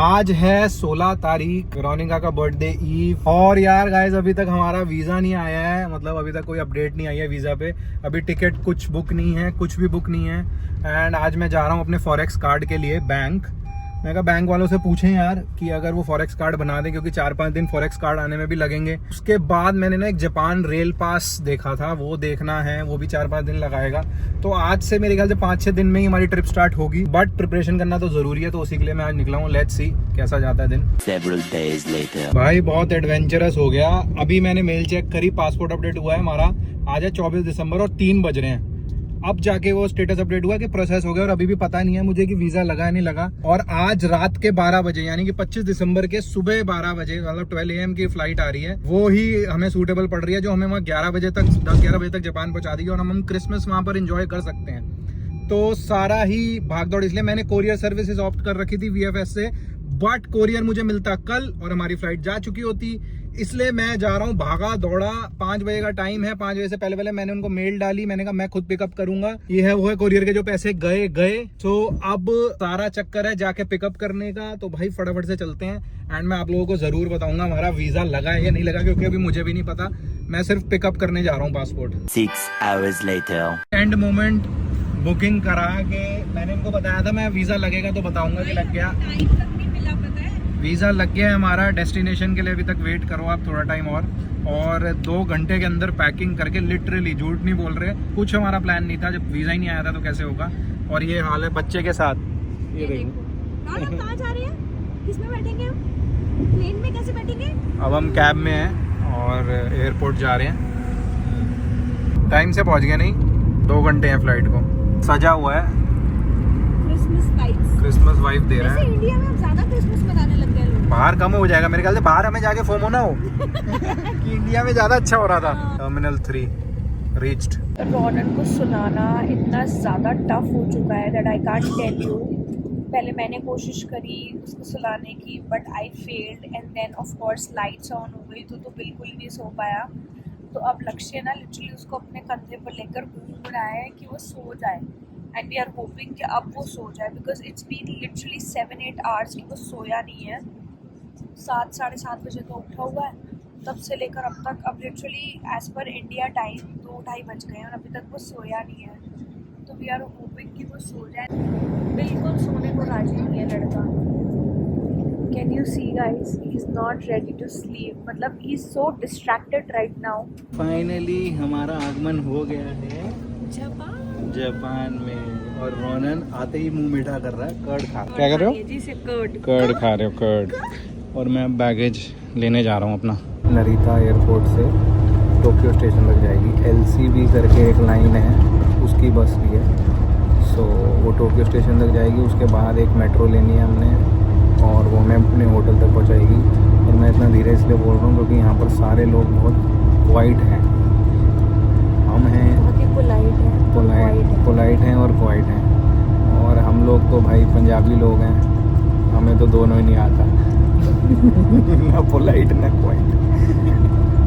आज है 16 तारीख, वेरोनिका का बर्थडे ईव। और यार गाइस अभी तक हमारा वीजा नहीं आया है, मतलब अभी तक कोई अपडेट नहीं आई है वीजा पे। अभी टिकट कुछ बुक नहीं है, कुछ भी बुक नहीं है। एंड आज मैं जा रहा हूँ अपने फॉरेक्स कार्ड के लिए बैंक। मैं कहा बैंक वालों से पूछें यार कि अगर वो फॉरेक्स कार्ड बना दें, क्योंकि 4-5 दिन फॉरेक्स कार्ड आने में भी लगेंगे। उसके बाद मैंने ना एक जापान रेल पास देखा था, वो देखना है, वो भी 4-5 दिन लगाएगा। तो आज से मेरे ख्याल से 5-6 दिन में ही हमारी ट्रिप स्टार्ट होगी, बट प्रिपरेशन करना तो जरूरी है, तो उसी के लिए मैं आज निकला हूँ। लेट्स सी कैसा जाता है दिन। Several days later. भाई बहुत एडवेंचरस हो गया। अभी मैंने मेल चेक करी, पासपोर्ट अपडेट हुआ है हमारा, आज है 24 दिसंबर और 3 बज रहे हैं। अब जाके वो स्टेटस अपडेट हुआ कि प्रोसेस हो गया, और अभी भी पता नहीं है मुझे कि वीजा लगा है नहीं लगा। और आज रात के 12 बजे यानी कि 25 दिसंबर के सुबह 12 बजे, मतलब 12 AM की फ्लाइट आ रही है, वो ही हमें सूटेबल पड़ रही है, जो हमें वहाँ 11 बजे तक 10-11 बजे तक जापान पहुंचा देगी, और हम क्रिसमस वहाँ पर एंजॉय कर सकते हैं। तो सारा ही भागदौड़, इसलिए मैंने कोरियर सर्विसेज ऑप्ट कर रखी थी VFS से, बट कोरियर मुझे मिलता कल और हमारी फ्लाइट जा चुकी होती। इसलिए मैं जा रहा हूँ भागा दौड़ा। 5 बजे का टाइम है, 5 बजे से पहले मैंने उनको मेल डाली, मैंने कहा मैं खुद पिकअप करूंगा। ये है वो है, कोरियर के जो पैसे गए। तो अब सारा चक्कर है जाके पिकअप करने का। तो भाई फटाफट से चलते हैं, एंड मैं आप लोगों को जरूर बताऊंगा हमारा वीजा लगा है या नहीं लगा, क्योंकि अभी मुझे भी नहीं पता। मैं सिर्फ पिकअप करने जा रहा हूँ passport. 6 hours later. End moment booking करा के मैंने इनको बताया था मैं वीजा लगेगा तो बताऊंगा कि लग गया। वीज़ा लग गया है हमारा, डेस्टिनेशन के लिए अभी तक वेट करो आप थोड़ा टाइम और 2 घंटे के अंदर पैकिंग करके, लिटरली झूठ नहीं बोल रहे, कुछ हमारा प्लान नहीं था, जब वीज़ा ही नहीं आया था तो कैसे होगा। और ये हाल है बच्चे के साथ, ये देखो। कहाँ जा रहे हैं? किसमें बैठेंगे हम? प्लेन में कैसे बैठेंगे? अब हम कैब में हैं और एयरपोर्ट जा रहे हैं। टाइम से पहुंच गए, नहीं 2 घंटे हैं फ्लाइट को। सजा हुआ है, क्रिसमस वाइब दे रहा है। इंडिया में ज्यादा क्रिसमस मनाने लग गए लोग। बाहर कम हो जाएगा मेरे ख्याल से, बाहर हमें जाके फोमो ना हो कि इंडिया में ज्यादा अच्छा हो रहा था। Terminal 3 reached. रॉनन को सुनाना इतना ज़्यादा टफ हो चुका है that I can't tell you. पहले मैंने कोशिश करी उसको सुलाने की, but I failed, and then of course lights on हो गई तो बिल्कुल नहीं सो पाया। तो अब लक्ष्य ना लिटरली उसको अपने कंधे पर लेकर घूम रहा है कि वो सो जाए, एंड वी आर होपिंग कि अब वो सो जाए, because it's been literally 7-8 hours कि वो सोया नहीं है। 7-7:30 बजे तो उठा हुआ है, तब से लेकर अब तक। अब literally as per India time 2-2:30 बज गए हैं और अभी तक वो सोया नहीं है। तो वी आर होपिंग कि वो सो जाए। बिल्कुल सोने को राजी नहीं है लड़का। Can you see guys, he is not ready to sleep, मतलब he is so distracted right now. Finally हमारा आगमन हो गया है जापान में, और रोनन आते ही मुंह मीठा कर रहा है। कर्ड खा, क्या कर रहे हो? जी से कर्ड खा रहे हो, कर्ड। और मैं बैगेज लेने जा रहा हूँ अपना। नरीता एयरपोर्ट से टोक्यो स्टेशन लग जाएगी। LCB करके एक लाइन है, उसकी बस भी है। सो वो टोक्यो स्टेशन तक जाएगी, उसके बाद एक मेट्रो लेनी है हमने, और वो हमें अपने होटल तक पहुँचाएगी। और मैं इतना धीरे इसलिए बोल रहा हूँ क्योंकि यहाँ पर सारे लोग बहुत क्वाइट हैं। हम हैं पोलाइट हैं और क्वाइट हैं, और हम लोग तो भाई पंजाबी लोग हैं, हमें तो दोनों ही नहीं आता ना पोलाइट ना क्वाइट।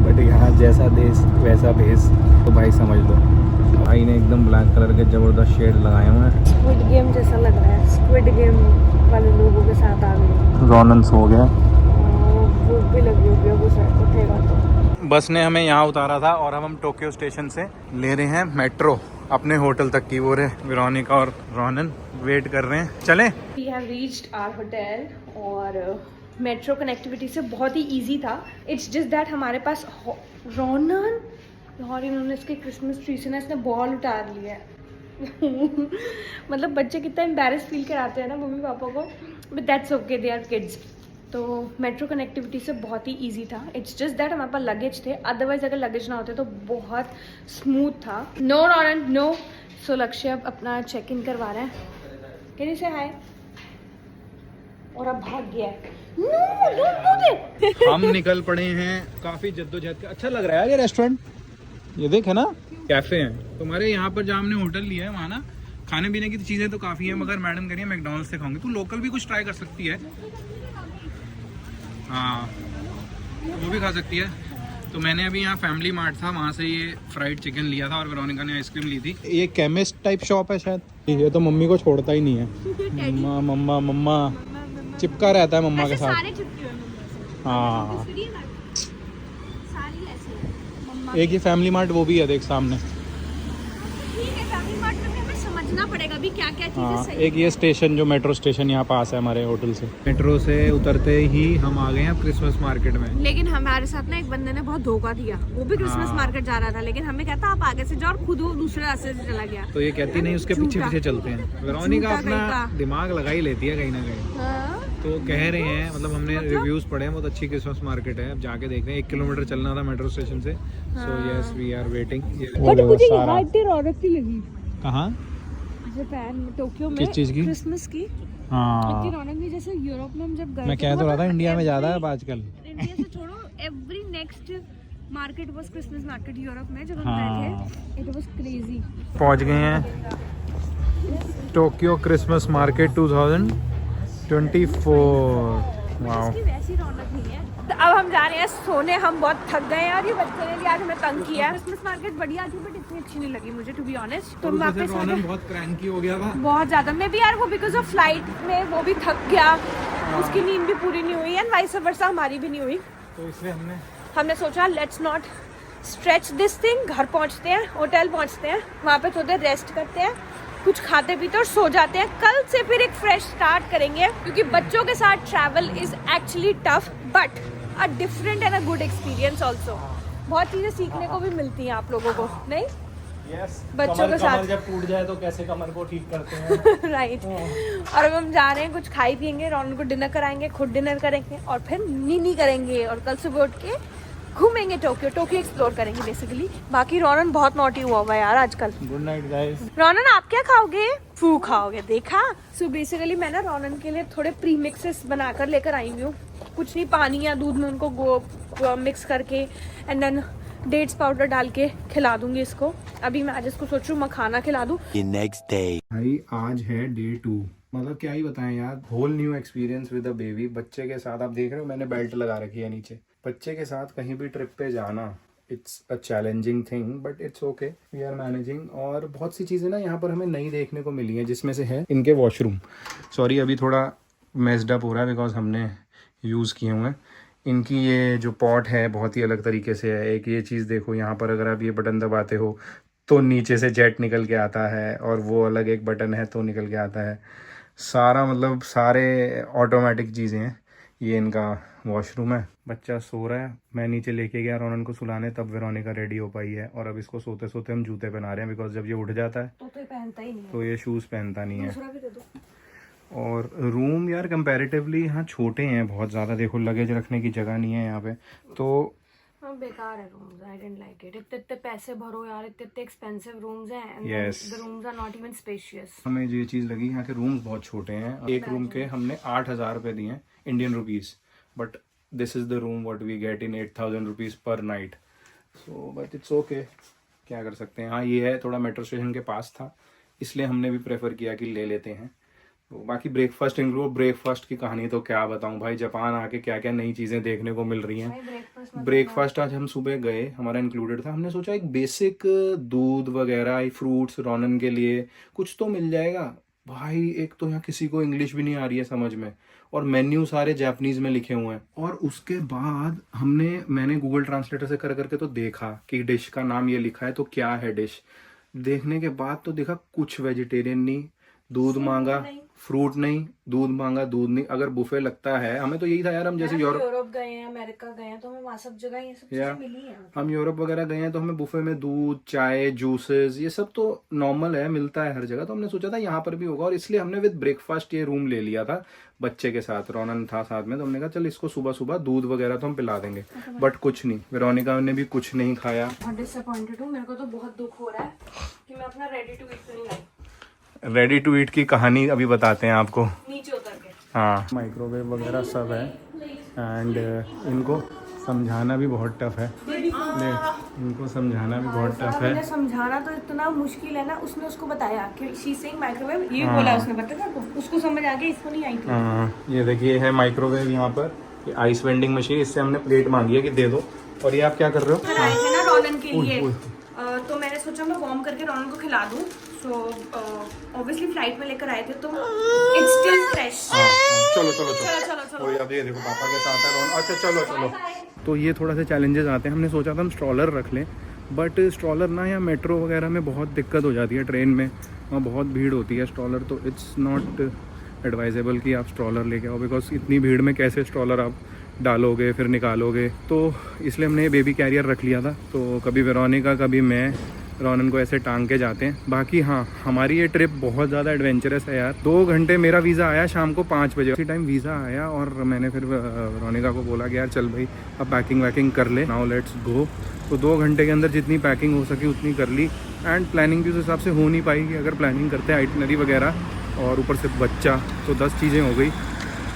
बट यहाँ जैसा देश वैसा भेस, तो भाई समझ लो। भाई ने एकदम ब्लैक कलर के ज़बरदस्त शेड लगाए हुए हैं, स्क्विड गेम जैसा लग रहा है। स्क्विड गेम वाले लोगों के साथ आ गए। रोनन सो गया, भूख भी लगी होगी, अब उसे उठेगा तो। बस ने हमें यहाँ उतारा था और अब हम टोक्यो स्टेशन से ले रहे हैं मेट्रो अपने होटल तक की। वो रे वेरोनिका और रोनन वेट कर रहे हैं, चलें। We have reached our hotel, और मेट्रो कनेक्टिविटी से बहुत ही इजी था। इट्स जस्ट दैट हमारे पास रोनन और इन्होंने इसके क्रिसमस ट्री से ना इसने बॉल उतार लिया है मतलब बच्चे कितना एम्बैरेस फील कराते हैं ना मम्मी पापा को, but that's okay, they are kids. तो मेट्रो कनेक्टिविटी से बहुत ही इजी था। इट्स जस्ट दैट हमारे पास लगेज थे, अदरवाइज अगर लगेज ना होते तो बहुत स्मूथ था। No रॉनन no. सो लक्ष्य अब अपना चेक इन करवा रहे हैं। कैन यू से हाय? और अब भाग गया है। No, don't do that. हम निकल पड़े हैं काफी जद्दोजहद। अच्छा लग रहा है ये रेस्टोरेंट, ये देखे ना, कैफे हैं तुम्हारे यहाँ पर जहाँ हमने होटल लिया है वहाँ ना खाने पीने की चीजें तो काफी है, मगर मैडम कह रही है मैकडॉनल्ड्स से खाऊंगी। तू लोकल भी कुछ ट्राई कर सकती है, हाँ वो भी खा सकती है। तो मैंने अभी यहाँ फैमिली मार्ट था, वहाँ से ये फ्राइड चिकन लिया था, और वेरोनिका ने आइसक्रीम ली थी। ये केमिस्ट टाइप शॉप है शायद, ये तो मम्मी को छोड़ता ही नहीं है। मम्मा मम्मा मम्मा चिपका रहता है मम्मा के ऐसे साथ। सारे चिपके हुए मम्मा से। हाँ दूसरी है ना, सारी ऐसे हैं मम्मा एक ये फैमिली मार्ट वो भी है देख सामने। ठीक है, फैमिली मार्ट में भी हमें समझना पड़ेगा अभी क्या क्या चीजें हाँ सही एक ये स्टेशन जो मेट्रो स्टेशन यहाँ पास है हमारे होटल से। मेट्रो से उतरते ही हम आ गए हैं क्रिसमस मार्केट में। लेकिन हमारे साथ ना एक बंदे ने बहुत धोखा दिया। वो भी क्रिसमस हाँ। मार्केट जा रहा था, लेकिन हमें कहता आप आगे से जाओ, और खुद वो दूसरे रास्ते से चला गया। तो ये कहती नहीं उसके पीछे पीछे चलते हैं। वेरोनिका झूठा अपना कहीं का। दिमाग लगा ही लेती है कहीं ना कहीं। हाँ। तो कह रहे हैं मतलब हमने रिव्यूज पढ़े हैं, बहुत अच्छी क्रिसमस मार्केट है। अब जाके देख रहे हैं, 1 किलोमीटर चलना था मेट्रो स्टेशन से। So yes we are waiting. But मुझे यहाँ इतनी रौनक नहीं लगी। कहाँ? जापान में, टोक्यो में। किस चीज़ की? क्रिसमस की हाँ इतनी रौनक नहीं जैसे यूरोप में हम जब गए मैं थे, कह तो रहा था मतलब इंडिया में ज़्यादा है अब every- आजकल। इंडिया से छोड़ो, every next market was Christmas market Europe में जब हम हाँ। गए थे। It was crazy. पहुँच गए हैं टोक्यो क्रिसमस मार्केट 2024। वाओ इसकी वैसी रौनक नहीं है। तो अब हम जा रहे हैं सोने, हम बहुत थक गए हैं और ये बच्चे ने भी आज हमें तंग किया। क्रिसमस मार्केट बढ़िया थी बट इतनी अच्छी नहीं लगी मुझे, टू बी ऑनेस्ट। तो वापस आ गए बहुत क्रैंकी हो गया था। बहुत ज्यादा। मैं भी यार वो बिकॉज ऑफ फ्लाइट में वो भी थक गया, उसकी नींद भी पूरी नहीं हुई एंड वाइस वर्सा हमारी भी नहीं हुई। तो इसलिए हमने सोचा let's not stretch this thing. घर पहुंचते हैं, होटल पहुंचते हैं, वहाँ पे थोड़ी देर रेस्ट करते हैं, कुछ खाते पीते और सो जाते हैं। कल से फिर एक फ्रेश स्टार्ट करेंगे, क्योंकि बच्चों के साथ travel is actually tough but a different and a good experience also. बहुत चीज़ें सीखने को भी मिलती हैं आप लोगों को, नहीं? यस बच्चों के साथ जब टूट जाए तो कैसे कमर को ठीक करते हैं। राइट। और अब हम जा रहे हैं, कुछ खाई पियेंगे, रौनक को डिनर कराएंगे, खुद डिनर करेंगे और फिर नीनी करेंगे और कल सुबह उठ के घूमेंगे टोक्यो एक्सप्लोर करेंगे बेसिकली। बाकी रौनन बहुत नॉटी हुआ है यार आजकल। Good night guys. रौनन आप क्या खाओगे? फू खाओगे, देखा? सो बेसिकली मैं ना रौनन के लिए थोड़े प्री मिक्सेस बनाकर लेकर आई हुई हूँ। कुछ नहीं, पानी या दूध में उनको मिक्स करके एंड देन डेट्स पाउडर डाल के खिला दूंगी इसको। अभी मैं आज इसको सोच रही हूँ मखाना खिला दूँ। The next day. भाई आज है डे 2। मतलब क्या ही बताएं यार, whole new experience with a baby. बच्चे के साथ आप देख रहे हो मैंने बेल्ट लगा रखी है नीचे। बच्चे के साथ कहीं भी ट्रिप पे जाना it's a challenging thing but it's okay, we are managing. और बहुत सी चीज़ें ना यहाँ पर हमें नई देखने को मिली हैं, जिसमें से है इनके वॉशरूम। सॉरी अभी थोड़ा मेस्ड अप हो रहा है बिकॉज हमने यूज़ किए हुए हैं। इनकी ये जो पॉट है बहुत ही अलग तरीके से है। एक ये चीज़ देखो यहाँ पर, अगर आप ये बटन दबाते हो तो नीचे से जेट निकल के आता है, और वो अलग एक बटन है तो निकल के आता है। सारा मतलब सारे ऑटोमेटिक चीज़ें हैं। ये इनका वॉशरूम है। बच्चा सो रहा है, मैं नीचे लेके गया रोनन को सुलाने, तब वेरोनिका रेडी हो पाई है। और अब इसको सोते सोते हम जूते पहना रहे हैं बिकॉज जब ये उठ जाता है तो पहनता ही नहीं है। तो ये शूज़ पहनता नहीं है। दूसरा भी दे दो। और रूम यार कंपैरेटिवली यहाँ छोटे हैं बहुत ज़्यादा। देखो लगेज रखने की जगह नहीं है यहाँ पे, तो हाँ बेकार है rooms. I don't like it. इतने पैसे भरो यार, इतने एक्सपेंसिव रूम्स हैं and Yes. The rooms are not even spacious. हमें ये चीज़ लगी यहाँ के रूम्स बहुत छोटे हैं। एक रूम के हमने 8,000 रुपये दिए हैं Indian rupees, but this is the room what we get in 8,000 rupees per night. So but it's okay, क्या कर सकते हैं। हाँ ये है थोड़ा मेट्रो स्टेशन के पास था, इसलिए हमने भी प्रेफर किया कि ले लेते हैं। तो बाकी ब्रेकफास्ट इंक्लूड, ब्रेकफास्ट की कहानी तो क्या बताऊं भाई, जापान आके क्या क्या नई चीज़ें देखने को मिल रही हैं। ब्रेकफास्ट आज हम सुबह गए, हमारा इंक्लूडेड था। हमने सोचा एक बेसिक दूध वगैरह, फ्रूट्स रोनन के लिए कुछ तो मिल जाएगा। भाई एक तो यहाँ किसी को इंग्लिश भी नहीं आ रही है समझ में, और मेन्यू सारे जापानीज में लिखे हुए हैं। और उसके बाद मैंने गूगल ट्रांसलेटर से कर करके तो देखा कि डिश का नाम ये लिखा है तो क्या है डिश। देखने के बाद तो देखा कुछ वेजिटेरियन नहीं, दूध मांगा फ्रूट नहीं, दूध मांगा दूध नहीं। अगर बुफे लगता है, हमें तो यही था यार, हम जैसे यूरोप गए हैं, अमेरिका गए हैं, तो हमें वहाँ सब जगह ये सब चीजें मिली हैं। हम यूरोप वगैरह गए हैं तो हमें बुफे में दूध, चाय, जूसेस ये सब तो नॉर्मल है, मिलता है हर जगह। तो हमने सोचा था यहाँ पर भी होगा, और इसलिए हमने विद ब्रेकफास्ट ये रूम ले लिया था बच्चे के साथ। रोनन था साथ में, तो हमने कहा चल इसको सुबह सुबह दूध वगैरह तो हम पिला देंगे, बट कुछ नहीं, वेरोनिका ने भी कुछ नहीं खाया। बहुत डिसअपॉइंटेड हूँ, मेरे को तो बहुत दुख हो रहा है कि मैं अपना रेडी टू ईट नहीं लाई। रेडी टू ईट की कहानी अभी बताते हैं आपको, नीचे उतर के। हाँ माइक्रोवेव वगैरह सब है, एंड इनको समझाना भी बहुत टफ है। इनको समझाना भी बहुत टफ है। समझाना तो इतना मुश्किल है ना। उसने उसको बताया कि शी सेइंग माइक्रोवेव, ये बोला उसने, पता था उसको समझ आ गया, इसको नहीं आई थी। हाँ ये देखिए है माइक्रोवेव यहाँ पर, ये आइस वेंडिंग मशीन। इससे हमने प्लेट मांगी है कि दे दो। और ये आप क्या कर रहे हो? आए थे ना रोनन के लिए, तो मैंने सोचा मैं वार्म करके रोनन को खिला दूं। सो ऑब्वियसली फ्लाइट में लेकर आए थे तो इट्स स्टिल फ्रेश। चलो चलो चलो चलो। वही अब ये देखो पापा के साथ है रोन। अच्छा चलो चलो। तो ये थोड़ा सा चैलेंजेस आते हैं। हमने सोचा था हम स्ट्रॉलर रख लें, बट स्ट्रॉलर ना या मेट्रो वगैरह में बहुत दिक्कत हो जाती है, ट्रेन में वहाँ बहुत भीड़ होती है स्ट्रॉलर, तो इट्स नॉट एडवाइजेबल कि आप स्ट्रॉलर लेके आओ, बिकॉज इतनी भीड़ में कैसे स्ट्रॉलर आप डालोगे फिर निकालोगे। तो इसलिए हमने बेबी कैरियर रख लिया था। तो कभी वेरोनिका कभी मैं रोनन को ऐसे टांग के जाते हैं। बाकी हाँ, हमारी ये ट्रिप बहुत ज़्यादा एडवेंचरस है यार। 2 घंटे, मेरा वीज़ा आया शाम को 5 बजे, उसी टाइम वीज़ा आया और मैंने फिर वेरोनिका को बोला कि यार चल भाई अब पैकिंग वैकिंग कर ले, नाउ लेट्स गो। तो 2 घंटे के अंदर जितनी पैकिंग हो सकी उतनी कर ली। एंड प्लानिंग भी उस हिसाब से हो नहीं पाएगी अगर प्लानिंग करते हैं आइटनरी वगैरह और ऊपर से बच्चा, तो 10 चीज़ें हो गई।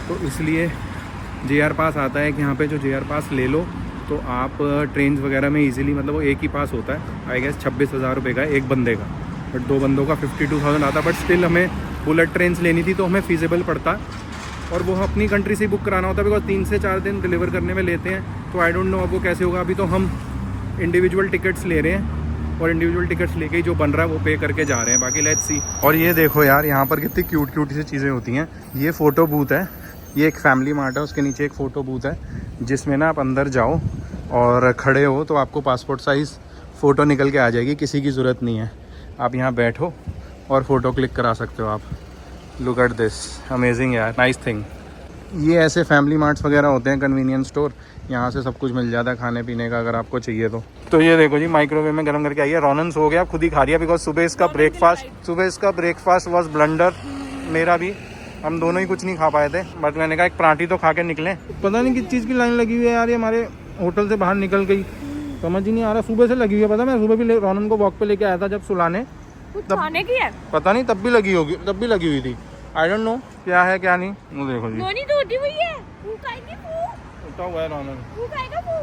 तो इसलिए JR पास आता है कि यहाँ पे जो JR पास ले लो तो आप ट्रेन वगैरह में इजीली, मतलब वो एक ही पास होता है आई गेस 26,000 रुपये का एक बंदे का, बट 2 बंदों का 52,000 आता। बट स्टिल हमें बुलेट ट्रेन लेनी थी तो हमें फीजेबल पड़ता और वो अपनी कंट्री से बुक कराना होता है, बिकॉज 3 से 4 दिन डिलीवर करने में लेते हैं। तो आई डोंट नो अब वो कैसे होगा। अभी तो हम इंडिविजुअल टिकट्स ले रहे हैं और इंडिविजुअल टिकट्स लेके ही जो बन रहा है वो पे करके जा रहे हैं। बाकी लेट्स सी। और ये देखो यार, यहाँ पर कितनी क्यूट सी चीज़ें होती हैं। ये फ़ोटो बूथ है, ये एक फैमिली मार्ट है, उसके नीचे एक फ़ोटो बूथ है जिसमें ना आप अंदर जाओ और खड़े हो तो आपको पासपोर्ट साइज़ फ़ोटो निकल के आ जाएगी, किसी की ज़रूरत नहीं है। आप यहाँ बैठो और फ़ोटो क्लिक करा सकते हो आप। लुक एट दिस, अमेजिंग यार, नाइस थिंग। ये ऐसे फैमिली मार्ट्स वगैरह होते हैं, कन्वीनियंस स्टोर, यहाँ से सब कुछ मिल जाता है खाने पीने का अगर आपको चाहिए तो। तो ये देखो जी, माइक्रोवेव में गर्म करके आई है। रोनन सो गया, खुद ही खा रही है, बिकॉज सुबह इसका ब्रेकफास्ट वॉज ब्लंडर। मेरा भी, हम दोनों ही कुछ नहीं खा पाए थे, बट मैंने कहा एक पराठी तो खा के निकले। पता नहीं किस चीज़ की लाइन लगी हुई है यार, ये हमारे होटल से बाहर निकल गई, समझ ही नहीं आ रहा। सुबह से लगी हुई है, पता, मैं सुबह भी रोनन को वॉक पे लेके आया था जब सुलाने, कुछ खाने की है पता नहीं, तब भी लगी होगी, तब भी लगी हुई थी। आई डोंट नो क्या है क्या नहीं। वो देखो जी, नोनी तो उठी हुई है, वो खाएगी, वो उठा हुआ है रोनन, वो खाएगा, वो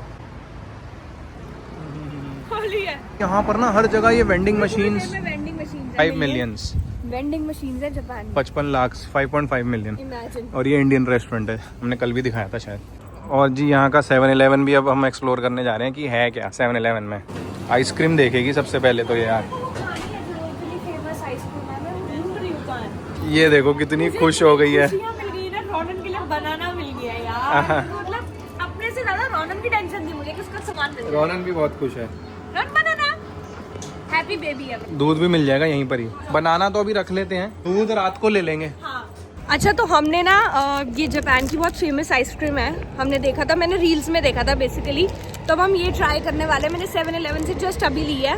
खाली है। यहाँ पर ना हर जगह ये vending machines, vending machine 5 millions, vending machine है जापान में। 55 लाख, 5.5 मिलियन। इमेजिन। और ये इंडियन रेस्टोरेंट है, हमने कल भी दिखाया था शायद। और जी यहाँ का 7-Eleven भी अब हम एक्सप्लोर करने जा रहे हैं कि है क्या 7-Eleven में। आइसक्रीम देखेगी सबसे पहले तो ये यार, ये देखो कितनी खुश हो गई है। मिल गई ना, रोनन के लिए बनाना मिल गया यार। मतलब अपने से ज्यादा रोनन की टेंशन थी मुझे कि उसका सामान मिल जाए। रोनन भी बहुत खुश है। रोनन बनाना, हैप्पी बेबी है। दूध भी मिल जाएगा यहीं पर ही। बनाना तो अभी रख लेते हैं, दूध रात को ले लेंगे। हाँ। अच्छा, तो हमने ना ये जापान की बहुत फेमस आइसक्रीम है, हमने देखा था, मैंने रील्स में देखा था बेसिकली, तो अब हम ये ट्राई करने वाले हैं। मैंने 7-Eleven से जस्ट अभी ली है,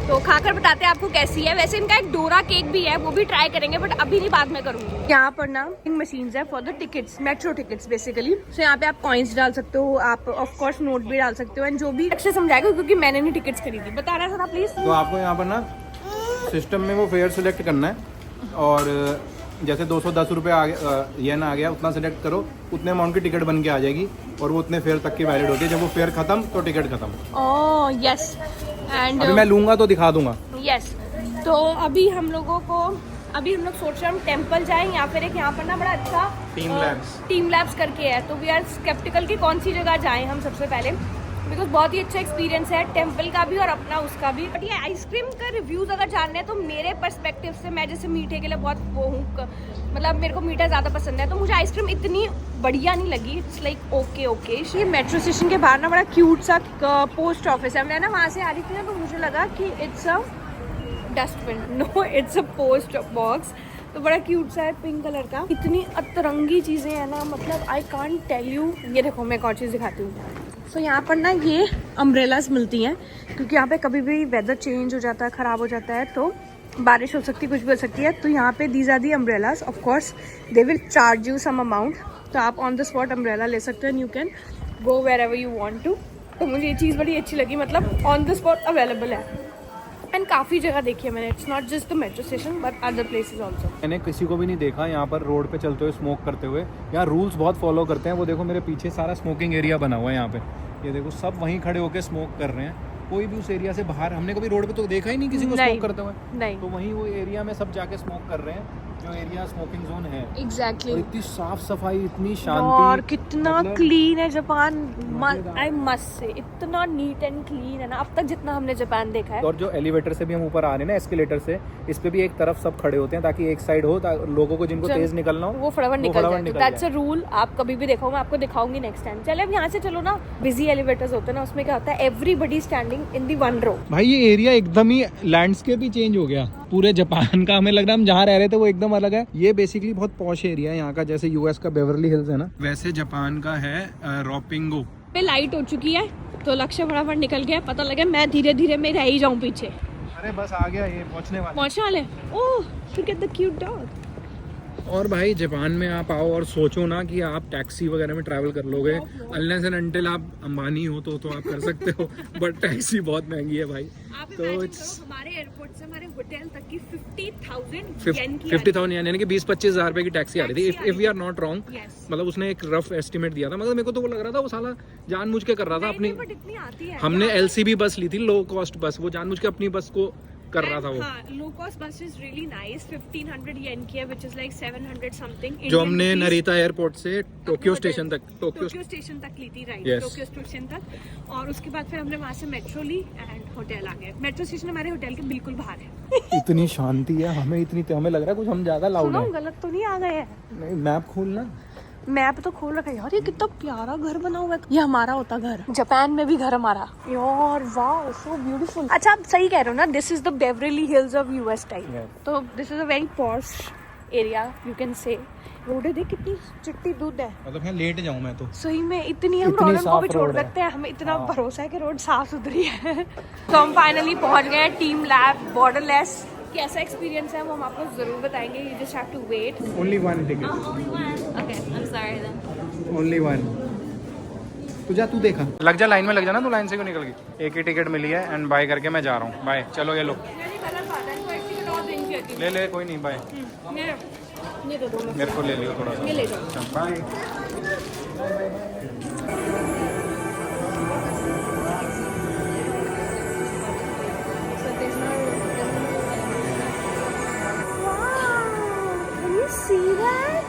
तो खाकर बताते हैं आपको कैसी है। वैसे इनका एक डोरा केक भी है, वो भी ट्राई करेंगे, बट अभी नहीं, बाद में करूंगी। यहाँ पर ना मशीन्स है for the tickets, metro tickets basically. So यहाँ पे आप कॉइन्स डाल सकते हो, आप ऑफ कोर्स नोट भी डाल सकते हो, एंड जो भी अच्छे समझाएगा, क्योंकि मैंने नहीं टिकट्स खरीदी। बता रहा था प्लीज। तो आपको यहाँ पर ना सिस्टम में वो फेयर सिलेक्ट करना है और जैसे 210 रुपये येन आ गया, उतना सेलेक्ट करो, उतने अमाउंट की टिकट बन के आ जाएगी और वो उतने फेयर तक की वैलिड होती है। जब वो फेयर खत्म तो टिकट खत्म। Oh yes. एंड अभी मैं लूंगा तो दिखा दूंगा। यस। तो अभी हम लोग सोच रहे हैं हम टेम्पल जाएं या फिर एक यहाँ पर ना बड़ा अच्छा टीम लैब्स करके है, तो वी आर स्केप्टिकल कि कौन सी जगह जाएं हम सबसे पहले, बिकॉज बहुत ही अच्छा एक्सपीरियंस है टेम्पल का भी और अपना उसका भी। बट ये आइसक्रीम का रिव्यूज अगर जानने हैं तो मेरे पर्सपेक्टिव से, मैं जैसे मीठे के लिए बहुत वो हूँ, मतलब मेरे को मीठा ज़्यादा पसंद है, तो मुझे आइसक्रीम इतनी बढ़िया नहीं लगी। It's like okay. ये मेट्रो स्टेशन के बाहर ना बड़ा क्यूट सा पोस्ट ऑफिस है। मैं ना वहाँ से आ रही थी ना, तो मुझे लगा कि it's a dustbin, no it's a post box. तो बड़ा क्यूट सा है, पिंक कलर का। इतनी अतरंगी चीज़ें हैं ना, मतलब आई कांट टेल यू। ये देखो, मैं एक और चीज़ दिखाती हूँ। सो यहाँ पर ना ये अम्ब्रेलास मिलती हैं, क्योंकि यहाँ पे कभी भी वेदर चेंज हो जाता है, ख़राब हो जाता है, तो बारिश हो सकती है, कुछ भी हो सकती है। तो यहाँ पे these are the umbrellas. Of course they will charge you some amount, तो आप ऑन द स्पॉट अम्ब्रेला ले सकते हो and you can go wherever you want to. तो मुझे ये चीज़ बड़ी अच्छी लगी, मतलब ऑन द स्पॉट अवेलेबल है। एंड काफ़ी जगह देखी है मैंने, it's not just the metro station but other places also. मैंने किसी को भी नहीं देखा यहाँ पर रोड पे चलते हुए स्मोक करते हुए। यहाँ रूल्स बहुत फॉलो करते हैं। वो देखो मेरे पीछे सारा स्मोकिंग एरिया बना हुआ है यहाँ पे, ये देखो सब वहीं खड़े होकर स्मोक कर रहे हैं। कोई भी उस एरिया से बाहर, हमने कभी रोड पे तो देखा ही नहीं किसी को स्मोक करते हुए। नहीं। तो वहीं वो एरिया में सब जाके स्मोक कर रहे हैं। जो एरिया स्मोकिंग जोन है। एग्जैक्टली और इतनी साफ सफाई, इतनी शांति, और कितना मतलब क्लीन है जापान। आई मस्ट से इतना नीट एंड क्लीन है ना अब तक जितना हमने जापान देखा है। और जो एलिवेटर से भी हम ऊपर आ रहे हैं ना, एस्केलेटर से, इस पे भी एक तरफ सब खड़े होते हैं ताकि एक साइड हो, लोगों को जिनको तेज निकलना हो वो फटाफट निकल जाए। That's a rule. आप कभी भी देखो, मैं आपको दिखाऊंगी नेक्स्ट टाइम। चले अब यहाँ से चलो ना। बिजी एलिवेटर्स होते हैं ना, उसमें क्या होता है, everybody standing in the one row. भाई ये एरिया एकदम ही लैंडस्केप ही चेंज हो गया पूरे जापान का। हमें लग रहा है हम जहाँ रह रहे थे वो एकदम अलग है। ये बेसिकली बहुत पॉश एरिया है यहाँ का, जैसे यूएस का बेवर्ली हिल्स है ना, वैसे जापान का है रोपिंगो। पे लाइट हो चुकी है तो लक्ष्य फटाफट निकल गया। पता लगा मैं धीरे धीरे मैं रह ही जाऊँ पीछे। अरे बस आ गया, ये पहुँचने वाले। Oh look at the cute dog. और भाई जापान में आप आओ और सोचो ना कि आप टैक्सी वगैरह में ट्रैवल कर लोगे, अनलेस एंड अनटिल आप अंबानी हो तो आप कर सकते हो, बट टैक्सी बहुत महंगी है भाई। आप तो हमारे एयरपोर्ट से हमारे होटल तक की 50,000 50,000 यानी कि 20-25 हज़ार रुपए की टैक्सी आ रही थी, if we are not wrong. मतलब उसने एक रफ एस्टिमेट दिया था, मगर मेरे को तो वो लग रहा था वो साला जानबूझ के कर रहा था अपनी। इतनी आती है। हमने LCB बस ली थी, लो कॉस्ट बस, वो जानबूझ के अपनी बस को कर रहा था वो। लो कॉस्ट बस इज रियली नाइस। 1500 येन की है, व्हिच इज लाइक 700 समथिंग। जो हमने नरीता एयरपोर्ट से टोक्यो स्टेशन तक स्टेशन तक ली थी, राइट। Yes. टोक्यो स्टेशन तक। और उसके बाद फिर हमने वहाँ से मेट्रो ली एंड होटल आ गए। मेट्रो स्टेशन हमारे होटल के बिल्कुल बाहर है। इतनी शांति है, हमें लग रहा है कुछ हम ज्यादा लाउड सुनो है। गलत तो नहीं आ गए हैं? नहीं, मैप खोलना। मैप तो खोल रखा है यार। ये कितना प्यारा घर बना हुआ है। ये हमारा होता घर। जापान में भी घर हमारा यार। वाह सो ब्यूटीफुल। अच्छा आप सही कह रहे हो ना, this is the Beverly Hills of US type. तो this is a very posh area you can say. रोडें देख कितनी चिट्टी दूध है। मतलब यहाँ लेट जाऊँ मैं तो। सही में इतनी हम इतनी रोडन को भी साफ छोड़ रोड है। सकते हैं। हमें इतना भरोसा है कि रोड साफ सुथरी है। तो हम फाइनली पहुंच गए टीम लैब बॉर्डरलेस। कैसा एक्सपीरियंस है वो हम आपको जरूर बताएंगे। You just have to wait. Only one ticket. Okay I am sorry then. Only one. तू देखा, लग जा लाइन में, लग जा ना, तू लाइन से क्यों निकल गई। एक ही टिकट मिली है एंड बाय करके मैं जा रहा हूँ। बाय। चलो ये लो, ले कोई नहीं, बाय। ये दे दो मेरे को ले लियो थोड़ा सा। ये ले जाओ। Bye. Can you see that?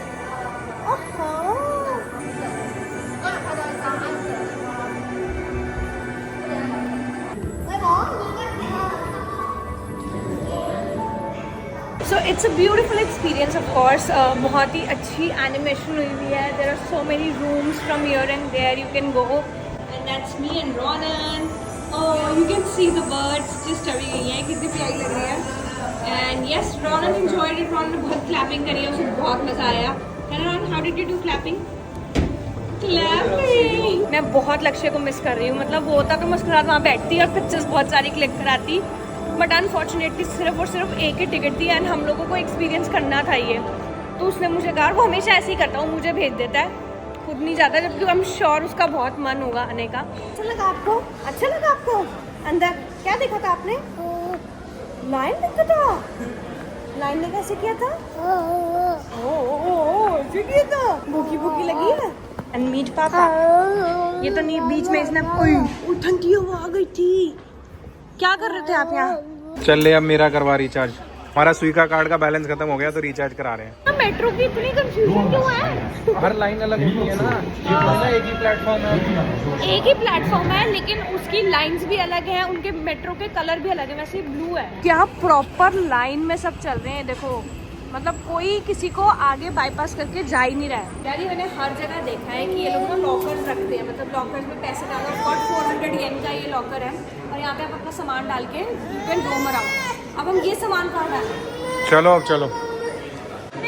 So it's a beautiful experience, of course. बहुत ही अच्छी एनिमेशन हुई हुई है. There are so many rooms from here and there you can go. And that's me and Ronan. Oh, you can see the birds just अभी गई हैं. कितनी प्यारी लग रही है. And yes, Ronan enjoyed it. Ronan ने बहुत clapping करी है. उसे बहुत मजा आया. And Ronan, how did you do clapping? Clapping. मैं बहुत लक्ष्य को मिस कर रही हूँ. मतलब वो होता तो मुस्कुराहट वहाँ बैठती और पिक्चर्स बहुत सारी क्लिक कराती. बट अनफॉर्चुनेटली सिर्फ और सिर्फ एक ही टिकट थी एंड हम लोगों को एक्सपीरियंस करना था ये. तो उसने मुझे कहा, वो हमेशा ऐसे ही करता हूँ, मुझे भेज देता है, खुद नहीं जाता, जबकि हम श्योर उसका बहुत मन होगा आने का. अच्छा लगा आपको? अच्छा लगा आपको? अंदर क्या देखा था आपने? लाइन देखा था? लाइन ने कैसे किया था? ऐसे किया था? भूखी भूखी लगी है. एंड मीट पापा. ये तो नहीं, बीच में इसने ठंडी हवा आ गई थी. क्या कर रहे थे आप यहाँ? चल ले, अब मेरा करवा रिचार्ज. हमारा स्वीका कार्ड का बैलेंस खत्म हो गया तो रिचार्ज करा रहे हैं. मेट्रो की इतनी कंफ्यूजन क्यों है? हर लाइन अलग होती है ना. एक ही प्लेटफॉर्म है. एक ही प्लेटफॉर्म है लेकिन उसकी लाइंस भी अलग हैं. उनके मेट्रो के कलर भी अलग है. वैसे ब्लू है. क्या प्रॉपर लाइन में सब चल रहे हैं. देखो मतलब कोई किसी को आगे बाईपास करके जा ही नहीं रहा है. डैडी मैंने हर जगह देखा है कि ये लोग ना लॉकर्स रखते हैं. मतलब लॉकर्स में पैसे डालो. 400 येन का ये लॉकर है और यहाँ पे आप अपना सामान डाल के यू कैन रोम अराउंड. अब हम ये सामान कहाँ डालें? चलो अब चलो.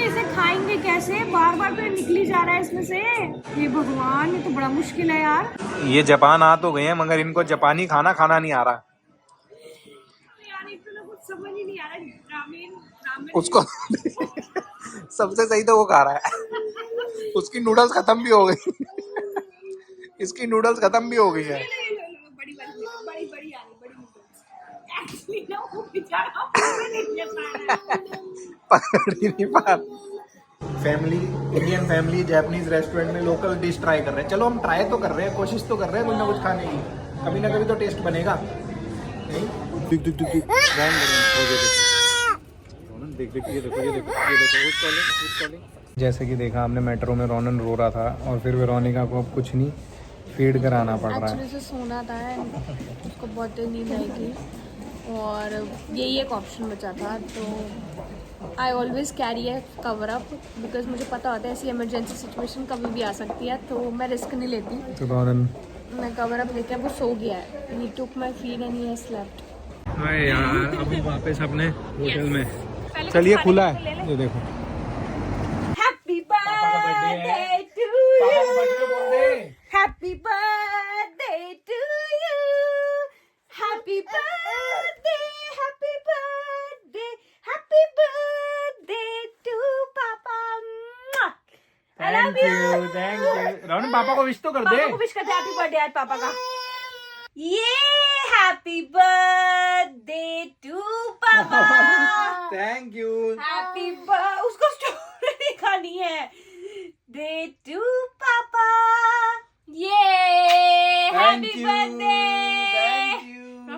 इसे खाएंगे कैसे? बार बार तो निकली जा रहा है इसमें से. ये भगवान, ये तो बड़ा मुश्किल है यार. ये जापान आ तो गए हैं मगर इनको जापानी खाना नहीं आ रहा. यार एक तो कुछ समझ ही नहीं आ रहा. रामेन उसको सबसे सही तो वो खा रहा है. उसकी नूडल्स खत्म भी हो गई. इसकी नूडल्स खत्म भी हो गई है. बड़ी बड़ी आ रही, बड़ी नूडल्स. एक्चुअली ना वो बेचारा पकड़ ही नहीं पा. Family, Indian family Japanese restaurant में लोकल डिश ट्राई कर रहे हैं. चलो हम ट्राई तो कर रहे हैं, कोशिश तो कर रहे हैं कुछ ना कुछ खाने की. कभी ना कभी तो टेस्ट बनेगा. देख देख ये देखो ये देखो ये देखो उस कॉलिंग। जैसे कि देखा आपने मेट्रो में रोनन रो रहा था और फिर वेरोनिका को अब कुछ नहीं फीड कराना पड़ रहा है। एक्चुअली से सोना था, उसको बहुत नींद आएगी और यही एक ऑप्शन बचा था। तो I always carry A cover up because मुझे पता होता है ऐसी इमरजेंसी सिचुएशन कभी भी आ सकती है, तो मैं रिस्क नहीं लेती। तो रोनन मैं कवर अप लेके वो सो गया है। He took my feed and he has slept. अरे यार अभी वापस अपने होटल में। चलिए खुला है ये देखो। Happy birthday to you, happy birthday to you, happy birthday, happy birthday, happy birthday to पापा। I love you. Thank you. Ronan पापा को विश तो कर दे। पापा को विश कर दे हैप्पी बर्थडे आज पापा का। ये हैप्पी बर्थडे टू पापा। Thank you. हैप्पी बर्थडे, उसको स्टोरी दिखानी है। डे टू पापा, ये happy birthday.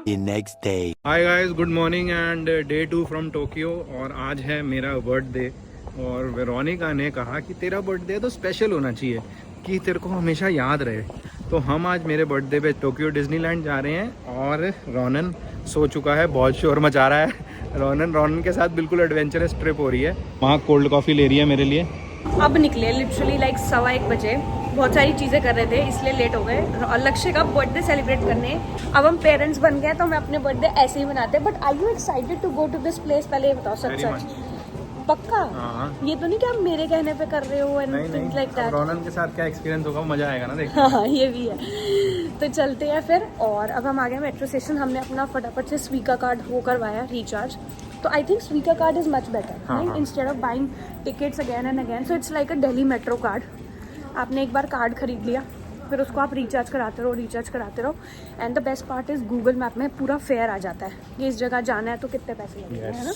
The next day. Hi guys, good morning and day 2 from Tokyo. और आज है मेरा बर्थडे और वेरोनिका ने कहा कि तेरा बर्थडे तो स्पेशल होना चाहिए, कि तेरे को हमेशा याद रहे। तो हम आज मेरे बर्थडे पे टोक्यो डिज्नीलैंड जा रहे हैं और रोनन सो चुका है, बहुत शोर मचा रहा है। रोनन के साथ बिल्कुल एडवेंचरस ट्रिप हो रही है। वहाँ कोल्ड कॉफ़ी ले रही है मेरे लिए। अब निकले लिटरली लाइक 1:15 बजे। बहुत सारी चीज़ें कर रहे थे इसलिए लेट हो गए। और लक्ष्य का बर्थडे सेलिब्रेट करने अब हम पेरेंट्स बन गए, तो मैं अपने बर्थडे ऐसे ही मनाते हैं। But are you excited to go to this place? पहले ये बताओ सच सच पक्का? ये तो नहीं कि आप मेरे कहने पे कर रहे हो and things like that. Ronan के साथ क्या एक्सपीरियंस होगा, मजा आएगा ना देख। हाँ ये भी है। तो चलते हैं फिर। और अब हम आ गए मेट्रो स्टेशन। हमने अपना फटाफट से स्वीका कार्ड वो करवाया रिचार्ज। तो आई थिंक स्वीका card is much better instead of buying tickets again and again. So it's like a Delhi metro card. आपने एक बार कार्ड खरीद लिया, फिर उसको आप रिचार्ज कराते रहो। And the best part is Google map में पूरा फेयर आ जाता है कि इस जगह जाना है तो कितने पैसे लगेंगे, है ना।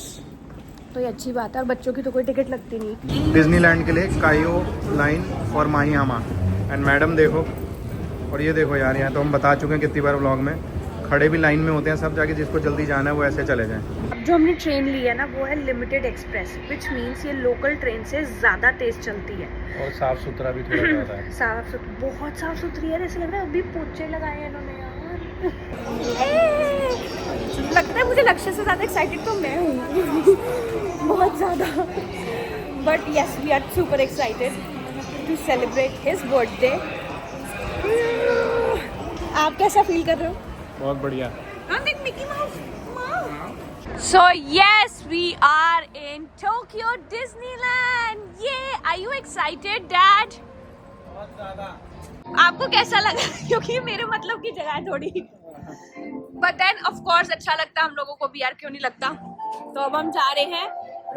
तो ये अच्छी बात है। और बच्चों की तो कोई टिकट लगती नहीं। डिज्नीलैंड के लिए कायो लाइन फॉर माहियामा एंड मैडम देखो। और ये देखो यार, यहाँ तो हम बता चुके हैं कितनी बार व्लॉग में, खड़े भी लाइन में होते हैं सब, जाके जिसको जल्दी जाना है वो ऐसे चले जाएं। अब जो हमने ट्रेन ली है ना वो है लिमिटेड एक्सप्रेस, विच मीन्स ये लोकल ट्रेन से ज़्यादा तेज चलती है और साफ सुथरा भी थोड़ा ज़्यादा है। बहुत साफ सुथरी है। ऐसे लग रहा है अभी पोछे लगाए हैं इन्होंने यार। लगता है मुझे लक्ष्य से ज़्यादा एक्साइटेड तो मैं हूँ बहुत ज़्यादा। But yes we are super excited to celebrate his birthday. आप कैसा फील कर रहे हो? बहुत बढ़िया। Mickey Mouse. So yes, we are in Tokyo Disneyland. Yeah, are you excited, Dad? बहुत ज़्यादा। आपको कैसा लगा? क्योंकि मेरे मतलब की जगह है थोड़ी। But then of course अच्छा लगता है हम लोगों को भी यार, क्यों नहीं लगता। तो अब हम जा रहे हैं।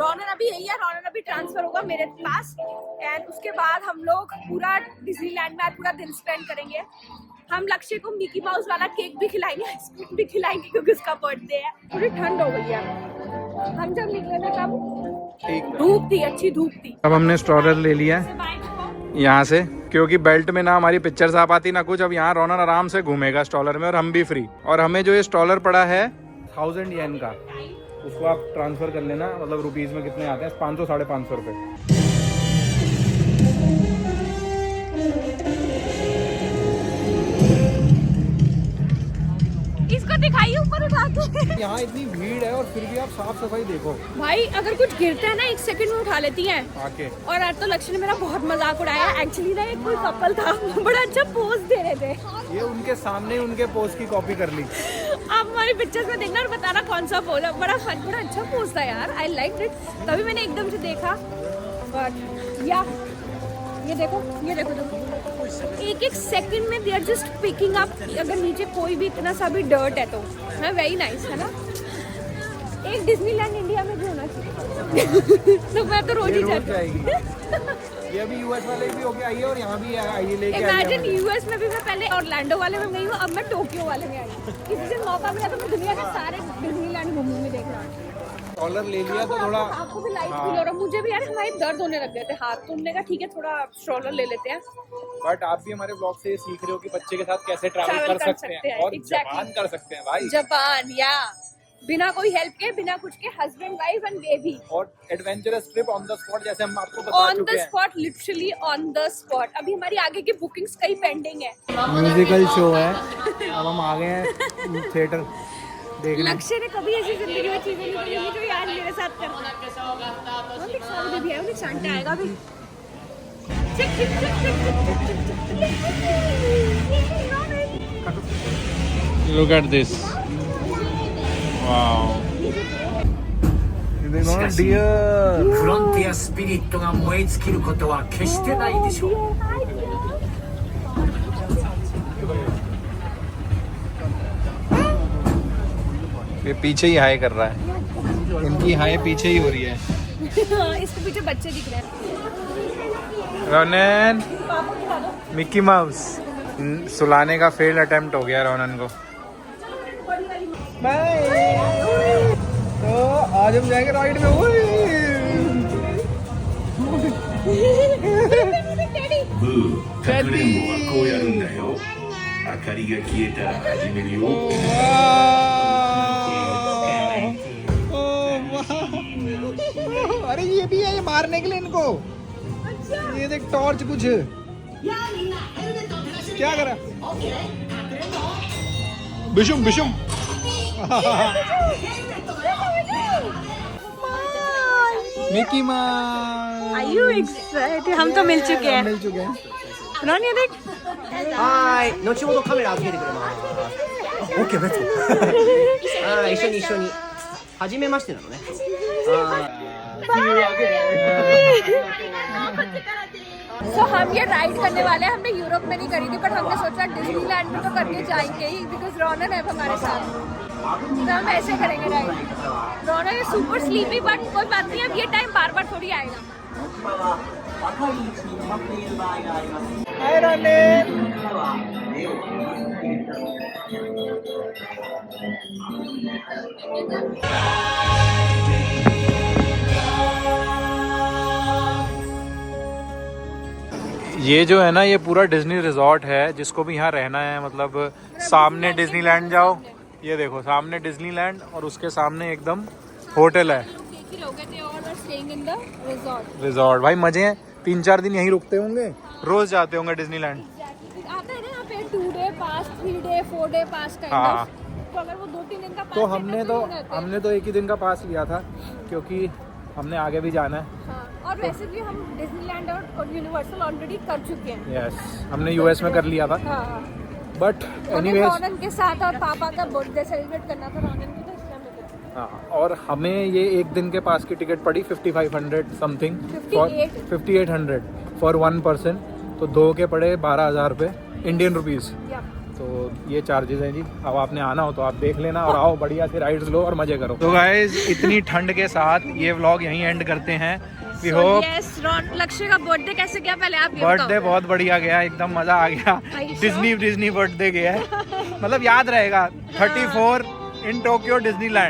रोनन अभी यही है, रोनन अभी ट्रांसफर होगा मेरे पास एंड उसके बाद हम लोग पूरा डिज्नीलैंड में पूरा दिन स्पेंड करेंगे। हम लक्ष्य को मिकी माउस वाला केक भी खिलाएंगे, आइसक्रीम भी खिलाएंगे क्योंकि उसका बर्थडे है। पूरी ठंड हो गई है। हम जब निकले थे तब धूप थी, अच्छी धूप थी। अब हमने स्ट्रॉलर ले लिया है यहाँ से, क्योंकि बेल्ट में ना हमारी पिक्चर्स आ पाती ना कुछ। अब यहाँ रोनन आराम से घूमेगा स्ट्रॉलर में और हम भी फ्री। और हमें जो ये स्ट्रॉलर पड़ा है 1000 येन का, उसको आप ट्रांसफर कर लेना, मतलब रुपीज में कितने आते हैं, 500 550 रुपये। इसको दिखाइए ऊपर उठा के। यहाँ इतनी भीड़ है और फिर भी आप साफ सफाई देखो भाई। अगर कुछ गिरता है ना 1 सेकंड में उठा लेती हैं आके। और आज तो लक्ष्य ने मेरा बहुत मजाक उड़ाया। एक्चुअली ना एक कोई कपल था, बड़ा अच्छा पोज दे रहे थे। ये उनके सामने उनके पोज की कॉपी कर ली। आप हमारी पिक्चर्स में देखना और बताना कौन सा पोज है। बड़ा अच्छा पोज था यार, आई लाइक इट। तभी मैंने एकदम से देखा। बट या ये देखो एक सेकंड में they are just picking up. अगर नीचे कोई भी इतना सा भी डर्ट है तो है वेरी नाइस, है ना। एक डिज्नीलैंड इंडिया में भी होना चाहिए। तो मैं तो रोज ही जाती। ये अभी यूएस वाले भी होके आई है और यहाँ भी आई लेके। इमेजिन यूएस में भी मैं पहले ऑरलैंडो वाले में गई हूँ, अब मैं टोक्यो वाले में आई हूँ। किसी दिन मौका मिला तो मैं दुनिया के सारे डिज्नीलैंड घूमूंगी। देख रहा हूँ स्ट्रॉलर ले लिया तो थोड़ा आपको भी लाइट फील हो रहा है। मुझे भी यार हमारे दर्द होने लग गए थे हाथ, तो हमने कहा ठीक है थोड़ा स्ट्रॉलर ले लेते हैं। बट आप भी हमारे ब्लॉग से सीख रहे हो कि बच्चे के साथ कैसे ट्रैवल कर सकते हैं और जापान कर सकते हैं भाई। जापान या बिना कोई हेल्प के, बिना कुछ के, हस्बैंड वाइफ एंड बेबी और adventurous trip on the spot, जैसे हम आपको बता ऑन द चुके हैं। Spot, literally on the spot. अभी हमारी आगे की बुकिंग्स कई पेंडिंग है। म्यूजिकल शो है, अब हम आ गए हैं थिएटर देखने। लक्ष्य ने कभी ऐसी जिंदगी में चीजें नहीं करी जो यार मेरे साथ करता है। भी है, सांता आएगा भी। चिक चिक चिक चिक Look at this. Wow. Dear. フロンティアスピリットが燃え尽きることは決してないでしょう。 ये पीछे ही हाई कर रहा है, इनकी हाई पीछे ही हो रही है। इसके पीछे बच्चे दिख रहे हैं। Ronan, Mickey mouse. सुलाने का फेल अटेम्प्ट हो गया रोनन को। बाय। तो आज हम जाएंगे राइड में। ブー、かくれんぼはこうやるんだよ。明かりが消えたら始めるよ。 अरे ये भी है, ये मारने के लिए इनको। ये देख टॉर्च कुछ क्या करा। बिशुम बिशुम। Mickey Mouse. Are you excited? हम तो मिल चुके हैं। मिल चुके हैं। रोन ये देख।はい後ほどカメラ預けてくれますオッケーレッツゴーはい一緒に一緒に初めましてなのねSo, हम ये राइड करने वाले हैं। हमने यूरोप में नहीं करी थी, पर हमने सोचा डिज्नीलैंड में तो करके जाएंगे ही, बिकॉज रोनन है हमारे साथ। तो हम ऐसे करेंगे राइड। रोनन है सुपर स्लीपी, बट कोई बात नहीं, अब ये टाइम बार बार थोड़ी आएगा। हाय रोनन। ये जो है ना, ये पूरा डिज्नी रिजॉर्ट है, जिसको भी यहाँ रहना है, मतलब सामने डिज्नीलैंड जाओ, ये देखो सामने डिज्नीलैंड और उसके सामने एकदम होटल है, रिजॉर्ट। भाई मजे हैं, 3-4 दिन यहीं रुकते होंगे, रोज जाते होंगे डिज्नीलैंड। आता है ना यहाँ पे 2 डे पास, 3 डे 4 डे पास का। हाँ। तो अगर वो 2-3 दिन का पास तो लेते हमने तो 1 ही दिन का पास लिया था, क्योंकि हमने आगे भी जाना है। हाँ, और वैसे भी हम डिज्नीलैंड और यूनिवर्सल ऑलरेडी कर चुके हैं। यस, हमने यूएस में कर लिया था, हाँ, बट हमें एनीवेज। रोनन के साथ और पापा का बर्थडे सेलिब्रेट करना था रोनन की, तो इसलिए हमने किया। हाँ, और हमें ये 1 दिन के पास की टिकट पड़ी 5500 समथिंग, 5800 फॉर 1 पर्सन। तो 2 के पड़े 12,000 रुपये इंडियन रुपीज़। या तो ये चार्जेस हैं जी। अब आपने आना हो तो आप देख लेना और आओ, बढ़िया से राइड्स लो और मजे करो। तो गाइस, इतनी ठंड के साथ ये व्लॉग यहीं एंड करते हैं। We hope. यस, लक्ष्य का बर्थडे कैसे गया पहले आप ये बर्थडे बताओ। बहुत बढ़िया गया, एकदम मजा आ गया। डिज्नी बर्थडे गया है, मतलब याद रहेगा 34 इन टोक्यो डिज्नीलैंड।